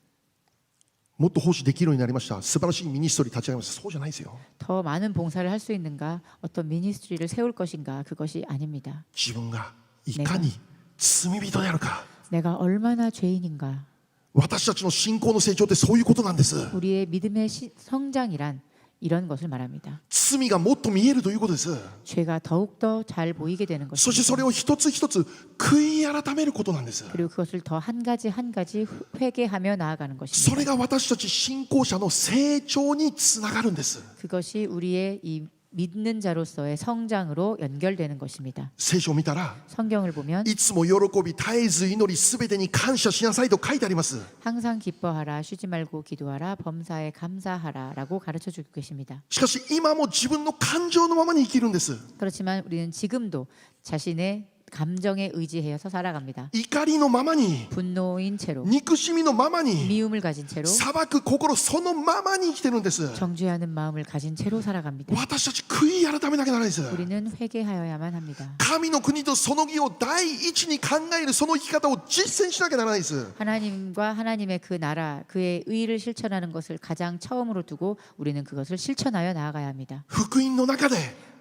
もっと奉仕できるようになりました。素晴らしいミニストリー立ち上げました。そうじゃないですよ。 더 많은 봉사를 할 수 있는가 어떤 미니스트리를 세울 것인가 그것이 아닙니다. 自分がいかに罪人であるか。 내가 얼마나 죄인인가. 私たちの信仰の成長ってそういうことなんです。 우리의 믿음의 성장이란 이런 것을 말합니다. 罪がもっと見えるということです。 죄가 더욱더 잘 보이게 되는 そしてそれ 것입니다. を一つ一つ悔い改めることなんです。 그리고 그것을 더 한 가지 한 가지 회개하며 나아가는 それ 것입니다. が私たち信仰者の成長につながるんです。 그것이 우리의 이 믿는 자로서의 성장으로 연결되는 것입니다. 聖書を見たら 성경을 보면 いつも喜び絶えず祈りすべてに感謝しなさいと書いてあります。 항상 기뻐하라 쉬지 말고 기도하라 범사에 감사하라라고 가르쳐 주고 계십니다. しかし今も自分の感情のままに生きるんです。 그렇지만 우리는 지금도 자신의 감정에 의지해서 살아갑니다. 怒りのままに 분노인 채로 憎しみのままに 미움을 가진 채로 裁く心そのままに生きてるんです。 정죄하는 마음을 가진 채로 살아갑니다. 私たち悔い改めなきゃならないです。 우리는 회개하여야만 합니다. 神の国とその義を第一に考えるその生き方を実践しなきゃならないです。 하나님과 하나님의 그 나라 그의 의를 실천하는 것을 가장 처음으로 두고 우리는 그것을 실천하여 나아가야 합니다. 福音の中で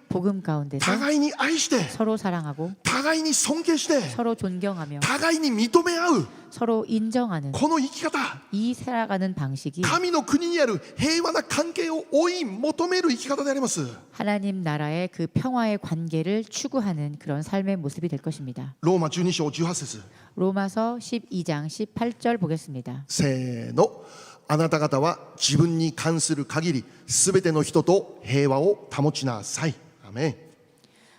복음 가운데서 互いに愛して 서로 사랑하고 互いに尊敬して 서로 존경하며 互いに認め合う 서로 인정하는 この生き方、 이 살아가는 방식이 神の国にある平和な関係を追い求める生き方であります。 하나님 나라의 그 평화의 관계를 추구하는 그런 삶의 모습이 될 것입니다. ローマ12章18節 로마서 12장 18절 보겠습니다. せーの。あなた方は自分に関する限りすべての人と平和を保ちなさい。アメン。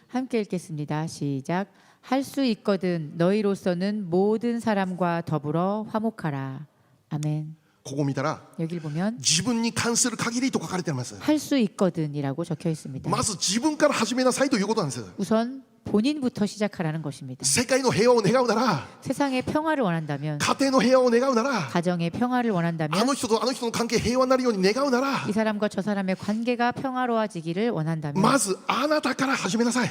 함께 읽겠습니다. 시작. 할 수 있거든 너희로서는 모든 사람과 더불어 화목하라. 아멘. ここ見たら 여기를 보면 自分に関する限りと書かれています。 할 수 있거든이라고 적혀 있습니다. まず自分から始めなさいということなんです。 우선 본인부터 시작하라는 것입니다. 世界の平和を願うなら、 세상의 평화를 원한다면, 家庭の平和を願うなら、 가정의 평화를 あ 원한다면, の人とあの人の関係平和になるように願うなら、 이 사람과 저 사람의 관계가 평화로워지기를 원한다면 まずあなたから始めなさい。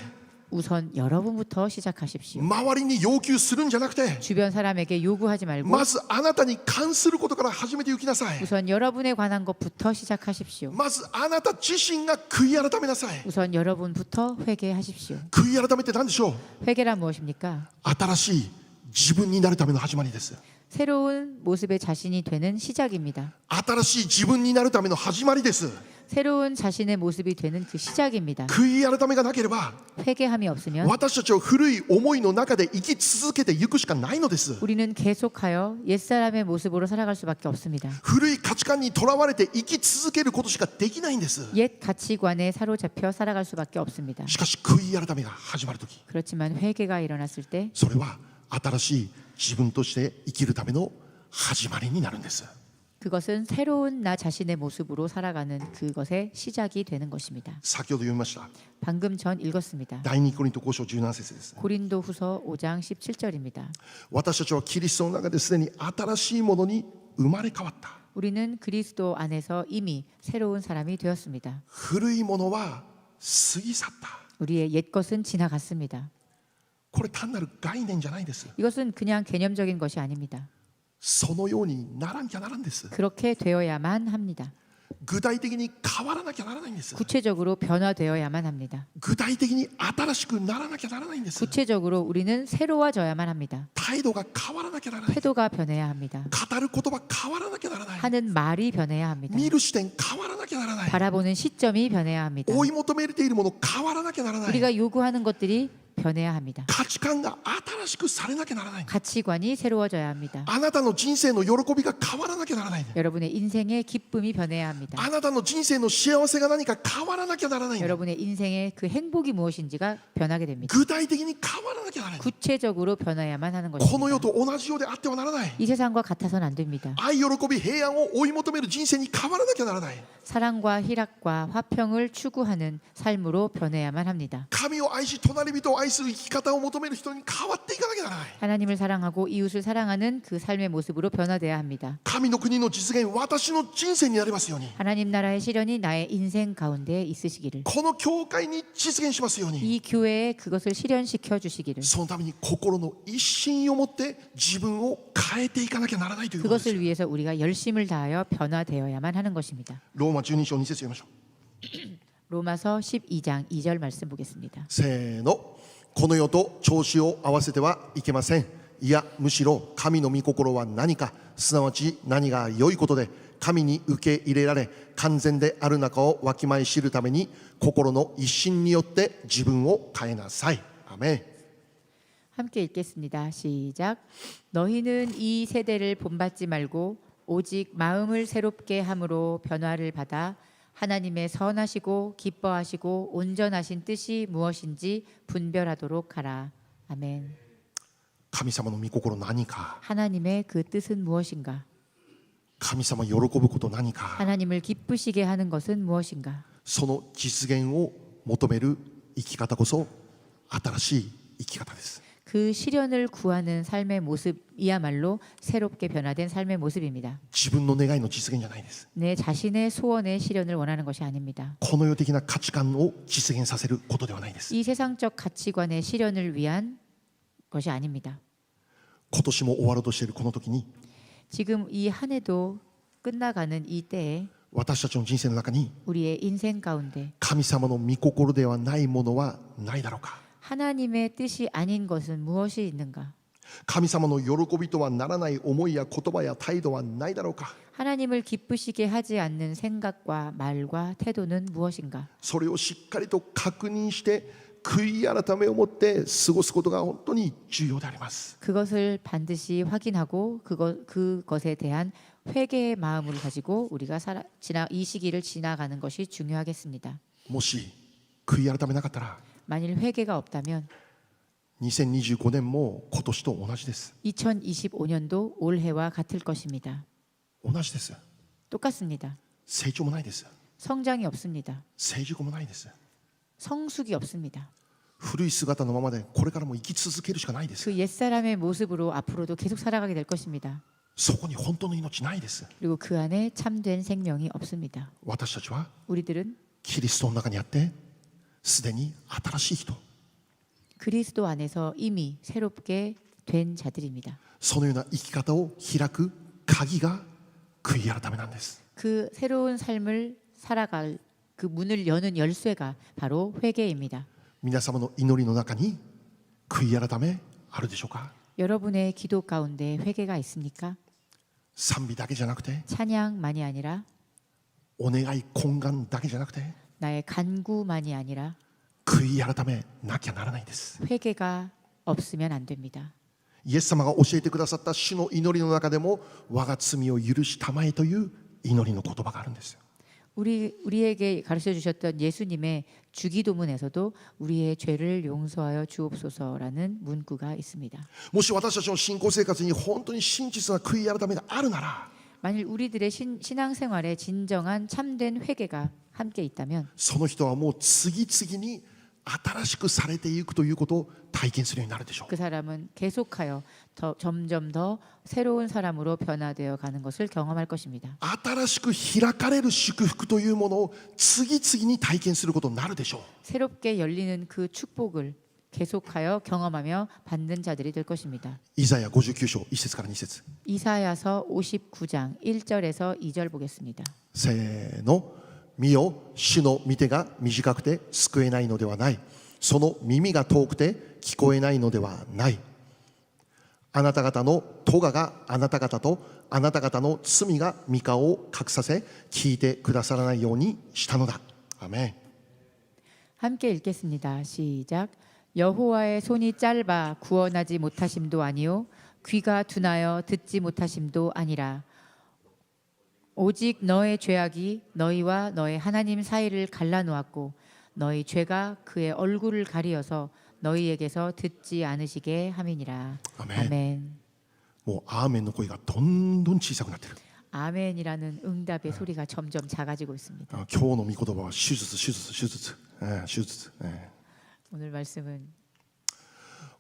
우선 여러분부터 시작하십시오. 周りに要求するんじゃなくて、 주변 사람에게 요구하지 말고 まずあなたに関することから始めていきなさい。 우선 여러분에 관한 것부터 시작하십시오. まずあなた自身が悔い改めなさい。 우선 여러분부터 회개하십시오. 悔い改めって何でしょう？ 회개란 무엇입니까? 新しい自分になるための始まりです。 새로운 모습의 자신이 되는 시작입니다. 新しい自分になるための始まりです。 새로운 자신의 모습이 되는 그 시작입니다. 悔い改めがなければ 회개함이 없으면 私たちは古い思いの中で生き続けていくしかないのです。 우리는 계속하여 옛사람의 모습으로 살아갈 수밖에 없습니다. 古い価値観にとらわれて生き続けることしかできないんです。 옛 가치관에 사로잡혀 살아갈 수밖에 없습니다. しかし悔い改めが始まるとき、 그렇지만 회개가 일어났을 때 それは新しい自分として生きるための始まりになるんです。 그것은 새로운 나 자신의 모습으로 살아가는 그것의 시작이 되는 것입니다. 先ほど読みました 방금 전 읽었습니다. 第2コリント5章17節です。 고린도후서 5장 17절입니다. 私たちはキリストの中ですでに新しいものに生まれ変わった。 우리는 그리스도 안에서 이미 새로운 사람이 되었습니다. 古いものは過ぎ去った。 우리의 옛 것은 지나갔습니다. これ単なる概念じゃないんです。 이것은 그냥 개념적인 것이 아닙니다. そのようにならんきゃならんです。 그렇게 되어야만 합니다. 具体的に変わらなきゃならないんです。 구체적으로 변화되어야만 합니다. 具体的に新しくならなきゃならないんです。 구체적으로 우리는 새로워져야만 합니다. 態度が変わらなきゃならない。 태도가 변해야 합니다. 語る言葉変わらなきゃならない。 하는 말이 변해야 합니다. 見る視点変わらなきゃならない。 바라보는 시점이 변해야 합니다. 追い求めているもの変わらなきゃならない。 우리가 요구하는 것들이 변해야 합니다. 価値観が新しくされなきゃならない。 가치관이 새로워져야 합니다. あなたの人生の喜びが変わらなきゃならない。 여러분의 인생의 기쁨이 변해야 합니다. あなたの人生の幸せが何か変わらなきゃならない。 여러분의 인생의 그 행복이 무엇인지가 변하게 됩니다. 具体的に変わらなきゃならない。 구체적으로 변해야만 하는 この世 것입니다. と同じようであってはならない。 이 세상과 같아서는 안 됩니다. 愛、喜び、平安を追い求める人生に変わらなきゃならない。 사랑과 희락과 화평을 추구하는 삶으로 변해야만 합니다. 神を愛し隣人を愛する生き方を求める人に変わっていかなきゃならない。 하나님을 사랑하고 이웃을 사랑하는 그 삶의 모습으로 변화돼야 합니다. 神の国の実現、私の人生になりますように、 하나님 나라의 실현이 나의 인생 가운데 있으시기를, この教会に実現しますように、 이 교회에 그것을 실현시켜 주시기를, そのために心の一心を持って自分を変えていかなきゃならないということです。 그것을 위해서 우리가 열심을 다하여 변화되어야만 하는 것입니다. ローマ12章2節読みましょう。 로마서 12장 2절 말씀 보겠습니다. せーの。この世と調子を合わせてはいけません。いやむしろ神の御心は何か、すなわち何が良いことで神に受け入れられ完全である中をわきまえ知るために心の一心によって自分を変えなさい。アメン。 함께 읽겠습니다. 시작. 너희는 이 세대를 본받지 말고 오직 마음을 새롭게 함으로 변화를 받아 하나님의 선하시고 기뻐하시고 온전하신 뜻이 무엇인지 분별하도록 하라. 아멘. 神様の御心何か、 하나님의 그 뜻은 무엇인가? 神様喜ぶこと何か、 하나님을 기쁘시게 하는 것은 무엇인가? その実現を求める生き方こそ新しい生き方です。 그 실현을 구하는 삶의 모습이야말로 새롭게 변화된 삶의 모습입니다. 自分の願いの実現じゃないです。 내 자신의 소원의 실현을 원하는 것이 아닙니다. この世的な価値観を実現させることではないです。 이 세상적 가치관의 실현을 위한 것이 아닙니다. 今年も終わろうとしているこの時に、 지금 이 한 해도 끝나가는 이 때에 私たちの人生の中に 우리의 인생 가운데 神様の御心ではないものはないだろうか。 하나님의 뜻이 아닌 것은 무엇이 있는가? 神様の喜びとはならない思いや言葉や態度はないだろうか。 하나님을 기쁘시게 하지 않는 생각과 말과 태도는 무엇인가? それをしっかりと確認して悔い改めを持って過ごすことが本当に重要であります。 그것을 반드시 확인하고 그것에 대한 회개의 마음을 가지고 우리가 이 시기를 지나가는 것이 중요하겠습니다. もし悔い改めなかったら 만일 회개가 없다면 2025年も今年と同じです。 2025년도 올해와 같을 것입니다. 同じです。 똑같습니다. 成長もないです。 성장이 없습니다. 成熟もないです。 성숙이 없습니다. 古い姿のままでこれからも生き続けるしかないです。 그 옛사람의 모습으로 앞으로도 계속 살아가게 될 것입니다. そこに本当の命ないです。 그리고 그 안에 참된 생명이 없습니다. 私たちは 우리들은 キリストの中にあってすでに新しい人、 그리스도 안에서 이미 새롭게 된 자들입니다. そのような生き方を開く鍵が悔い改めなんです。 그 새로운 삶을 살아갈 그 문을 여는 열쇠가 바로 회개입니다. 皆様の祈りの中に悔い改めあるでしょうか。 여러분의 기도 가운데 회개가 있습니까? 賛美だけじゃなくて、 찬양만이 아니라 お願い懇願だけじゃなくて、 나의 간구만이 아니라 悔い改めなきゃならないんです。 회개가 없으면 안 됩니다. イエス様が教えてくださった主の祈りの中でも、我が罪を許したまえという祈りの言葉があるんですよ。 우리에게 가르쳐 주셨던 예수님의 주기도문에서도 우리의 죄를 용서하여 주옵소서라는 문구가 있습니다. もし私たちの信仰生活に本当に真実な悔い改めがあるなら、 만일 우리들의 신앙생활에 진정한 참된 회개가 함께 있다면 その人はもう次々に新しくされていくということを体験するようになるでしょう。 그 사람은 계속하여 점점 더 새로운 사람으로 변화되어 가는 것을 경험할 것입니다. 新しく開かれる祝福というものを次々に体験することになるでしょう。 새롭게 열리는 그 축복을 계속하여 경험하며 받는 자들이 될 것입니다. イザヤ59章1節から2節 이사야서 59장 1절에서 2절 보겠습니다. せーの。見よ、主の御手が短くて救えないのではない。その耳が遠くて聞こえないのではない。あなた方の咎があなた方とあなた方の罪が御顔を隠させ聞いてくださらないようにしたのだ。アメン。 함께 읽겠습니다. 시작. 여호와의 손이 짧아 구원하지 못하심도 아니요 귀가 둔하여 듣지 못하심도 아니라 오직 너의 죄악이 너희와 너의 하나님 사이를 갈라놓았고 너희 죄가 그의 얼굴을 가리어서 너희에게서 듣지 않으시게 함이니라. 아멘. 아멘. もうアーメンの声がどんどん小さくなってる。 아멘이라는 응답의 소리가 점점 작아지고 있습니다. 今日の御言葉は手術、手術、手術、手術。 오늘 말씀은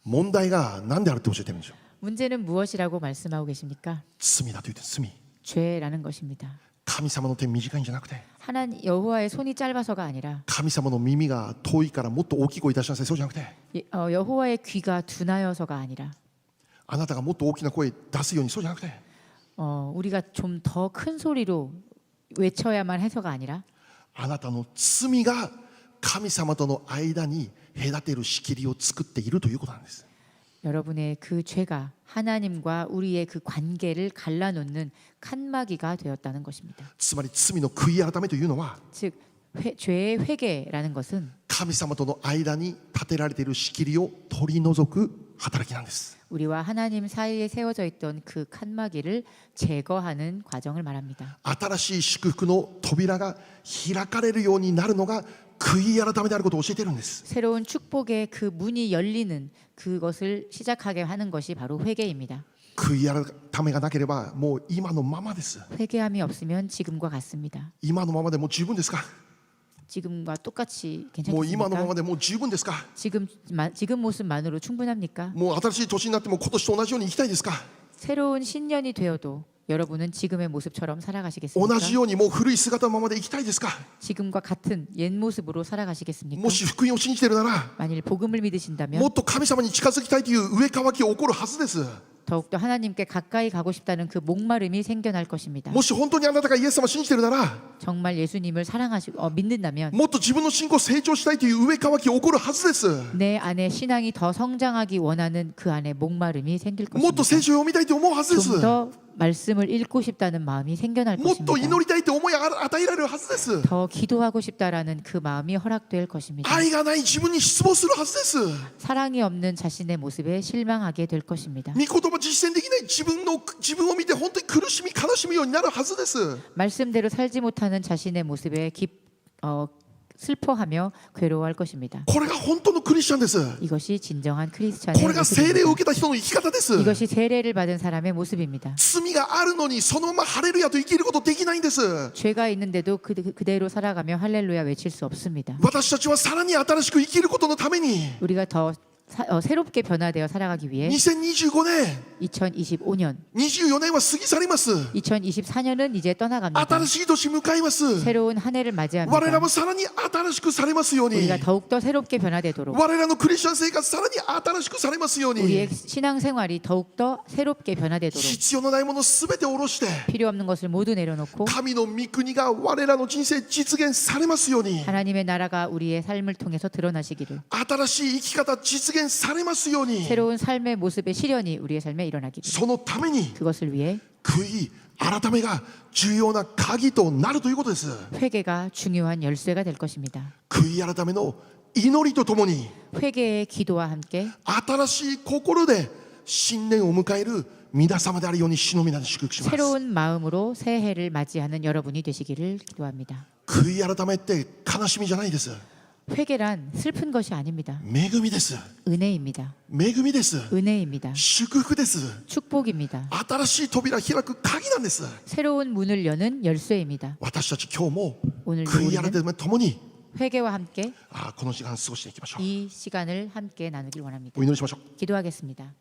問題が何であるって教えてるんでしょう。 문제는 무엇이라고 말씀하고 계십니까? 罪だと言って罪。 죄라는 것입니다. 神様の手短いんじゃなくて、 하나님 여호와의 손이 짧아서가 아니라 神様の耳が遠いからもっと大きい声出しなさい。そうじゃなくて、 여호와의 귀가 둔하여서가 아니라 あなたがもっと大きな声出すように。そうじゃなくて、 우리가 좀 더 큰 소리로 외쳐야만 해서가 아니라 あなたの罪が神様との間に隔てる仕切りを作っているということなんです。 여러분의 그 죄가 하나님과 우리의 그 관계를 갈라놓는 칸막이가 되었다는 것입니다. つまり罪の悔い改めというのは、 즉 죄의 회개라는 것은 神様との間に立てられている仕切りを取り除く働きなんです。 우리와 하나님 사이에 세워져 있던 그 칸막이를 제거하는 과정을 말합니다. 新しい祝福の扉が開かれるようになるのが悔い改めであることを教えているんです。 새로운 축복의 그 문이 열리는 그것을 시작하게 하는 것이 바로 회개입니다. 悔い改めがなければもう今のままです。 회개함이 없으면 지금과 같습니다. 今のままでもう十分ですか。 지금과 똑같이 もう今のまま 괜찮습니까? でもう十分ですか。 지금 모습만으로 충분합니까? もう新しい年になっても今年と同じように生きたいですか。 새로운 신년이 되어도 여러분은 지금의 모습처럼 同 살아가시겠습니까? じようにもう古い姿のままで生きたいですか。 지금과 같은 옛 모습으로 살아가시겠습니까? もし福音を信じているなら、 만일 복음을 も 믿으신다면 っと神様に近づきたいという上渇きが起こるはずです。 더욱더 하나님께 가까이 가고 싶다는 그 목마름이 생겨날 것입니다. もし本当にあなたがイエス様を信じているなら、 정말 예수님을 믿는다면 もっと自分の信仰を成長したいという上渇きが起こるはずです。 내 안에 신앙이 더 성장하기 원하는 그 안에 목마름이 생길 もっと聖 것입니다. 書を読みたいと思うはずです。 좀 더 말씀을 읽고 싶다는 마음이 생겨날 もっと 것입니다. 祈りたいって思いが与えられるはずです。 더 기도하고 싶다라는 그 마음이 허락될 것입니다. 愛がない自分に失望するはずです。 사랑이 없는 자신의 모습에 실망하게 될 것입니다. 御言葉実践できない自分を見て本当に苦しみ悲しむようになるはずです。 말씀대로 살지 못하는 자신의 모습에 슬퍼하며 괴로워할 것입니다. これが本当のクリスチャンです。 이것이 진정한 크리스찬의 これが聖霊を 모습입니다. 受けた人の生き方です。 이것이 세례를 받은 사람의 모습입니다. 罪があるのにそのままハレルヤと生きることできないんです。 죄가 있는데도 그대로 살아가며 할렐루야 외칠 수 없습니다. 私たちはさらに新しく生きることのために 우리가 더 새롭게 변화되어 살아가기 위해 2025年 2025년 24年は過ぎ去ります。 2024년은 이제 떠나갑니다. 新しい年迎えます。 새로운 한 해를 我ら 맞이합니다. もさらに新しくされますように、 우리가 더욱더 새롭게 변화되도록 我らのクリスチャン生活さらに新しくされますように、 우리의 신앙생활이 더욱더 새롭게 변화되도록 必要のないものすべて下ろして 필요 없는 것을 모두 내려놓고 神の御国が我らの人生実現されますように、 하나님의 나라가 우리의 삶을 통해서 드러나시기를, 新しい生き方実現されますように、 새로운 삶의 모습의 실현이 우리의 삶에 일어나기를, そのために 그것을 위해 悔い改めが重要な鍵となるということです。 회개가 중요한 열쇠가 될 것입니다. 悔い改めの祈りとともに 회개의 기도와 함께 新しい心で新年を迎える皆様であるように主の皆に祝福します。 새로운 마음으로 새해를 맞이하는 여러분이 되시기를 기도합니다. 悔い改めって悲しみじゃないです。 회개란 슬픈 것이 아닙니다. 恵みです。 은혜입니다. 恵みです。 은혜입니다. 祝福です。 축복입니다. 新しい扉開く鍵なんです。 새로운 문을 여는 열쇠입니다. 私たち今日も 오늘도 悔い改 우리는 めともに 회개와 함께 この時間過ごしていきましょう。 이 시간을 함께 나누길 원합니다. お祈りしましょう。 기도하겠습니다.